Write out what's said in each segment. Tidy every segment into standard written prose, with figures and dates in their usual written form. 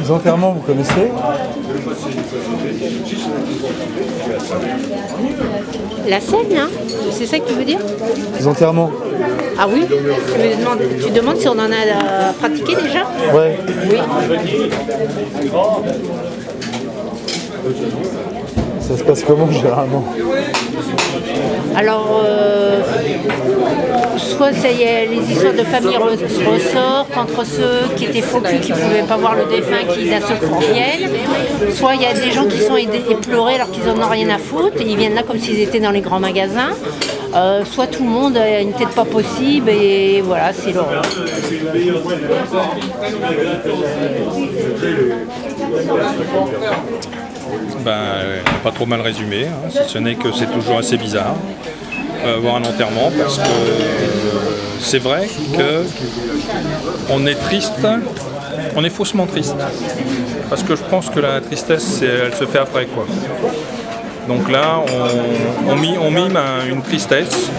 Les enterrements, vous connaissez? La scène, hein? C'est ça que tu veux dire? Les enterrements? Ah oui? Tu demandes si on en a pratiqué déjà? Ouais. Oui. Ça se passe comment généralement? Alors, soit ça y est, les histoires de famille ressortent entre ceux qui étaient faux culs, qui ne pouvaient pas voir le défunt, qui d'un seul coup reviennent. Soit il y a des gens qui sont éplorés alors qu'ils n'en ont rien à foutre, et ils viennent là comme s'ils étaient dans les grands magasins. Soit tout le monde a une tête pas possible, et voilà, c'est l'horreur. Pas trop mal résumé, hein, si ce n'est que c'est toujours assez bizarre voir un enterrement, parce que c'est vrai qu'on est triste, on est faussement triste, parce que je pense que la tristesse, elle se fait après, quoi. Donc là, on mime une tristesse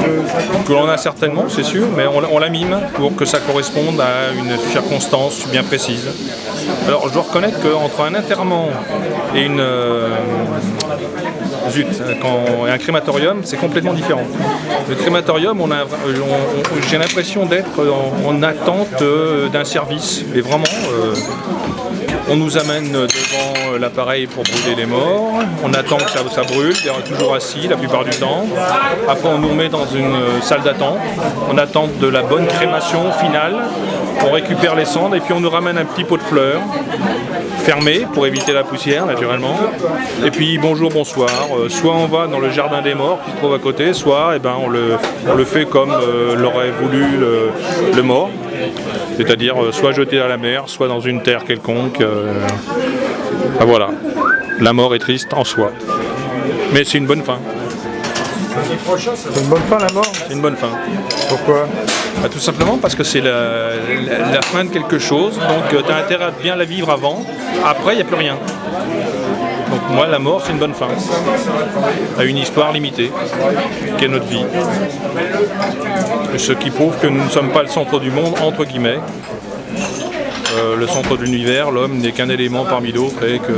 que l'on a certainement, c'est sûr, mais on la mime pour que ça corresponde à une circonstance bien précise. Alors, je dois reconnaître qu'entre un enterrement et un crématorium, c'est complètement différent. Le crématorium, j'ai l'impression d'être en attente d'un service, et vraiment... on nous amène devant l'appareil pour brûler les morts, on attend que ça brûle, toujours assis la plupart du temps. Après on nous met dans une salle d'attente, on attend de la bonne crémation finale, on récupère les cendres et puis on nous ramène un petit pot de fleurs, fermé pour éviter la poussière naturellement. Et puis bonjour, bonsoir, soit on va dans le jardin des morts qui se trouve à côté, soit on le fait comme l'aurait voulu le mort. C'est-à-dire soit jeté à la mer, soit dans une terre quelconque. Voilà, la mort est triste en soi. Mais c'est une bonne fin. C'est une bonne fin la mort? C'est une bonne fin. Pourquoi? Tout simplement parce que c'est la fin de quelque chose, donc tu as intérêt à bien la vivre avant, après il n'y a plus rien. Donc moi la mort c'est une bonne fin, à une histoire limitée, qui est notre vie. Ce qui prouve que nous ne sommes pas le centre du monde, entre guillemets. Le centre de l'univers, l'homme n'est qu'un élément parmi d'autres, et que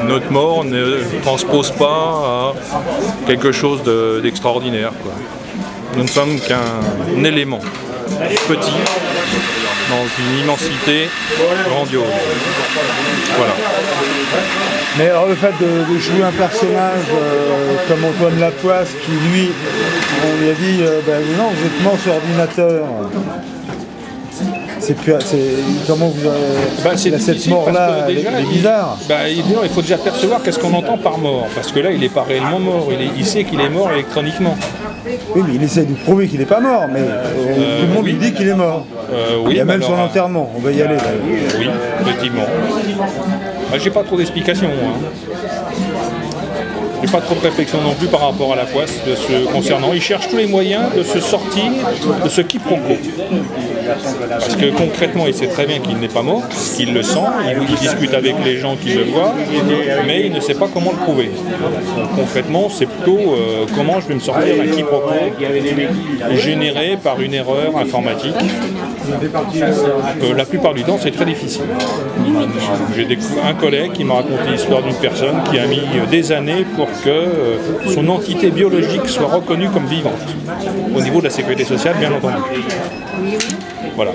notre mort ne transpose pas à quelque chose d'extraordinaire, quoi. Nous ne sommes qu'un élément petit dans une immensité grandiose. Voilà. Mais alors le fait de jouer un personnage comme Antoine Lapoisse qui lui, on lui a dit non, vous êtes mort sur ordinateur. Comment vous cette mort-là, elle est bizarre. Il faut déjà percevoir qu'est-ce qu'on entend par mort, parce que là il n'est pas réellement mort, il sait qu'il est mort électroniquement. Oui, mais il essaie de prouver qu'il n'est pas mort, mais tout le monde lui dit qu'il est mort. Il y a même son enterrement, on va y aller. Oui, effectivement. J'ai pas trop d'explications. J'ai pas trop de réflexion non plus par rapport à Lapoisse concernant. Il cherche tous les moyens de se sortir de ce quiproquo. Parce que concrètement, il sait très bien qu'il n'est pas mort, qu'il le sent, il discute avec les gens qui le voient, mais il ne sait pas comment le prouver. Donc concrètement, c'est plutôt comment je vais me sortir d'un quiproquo généré par une erreur informatique. La plupart du temps, c'est très difficile. J'ai découvert un collègue qui m'a raconté l'histoire d'une personne qui a mis des années pour que son entité biologique soit reconnue comme vivante, au niveau de la sécurité sociale, bien entendu. Voilà.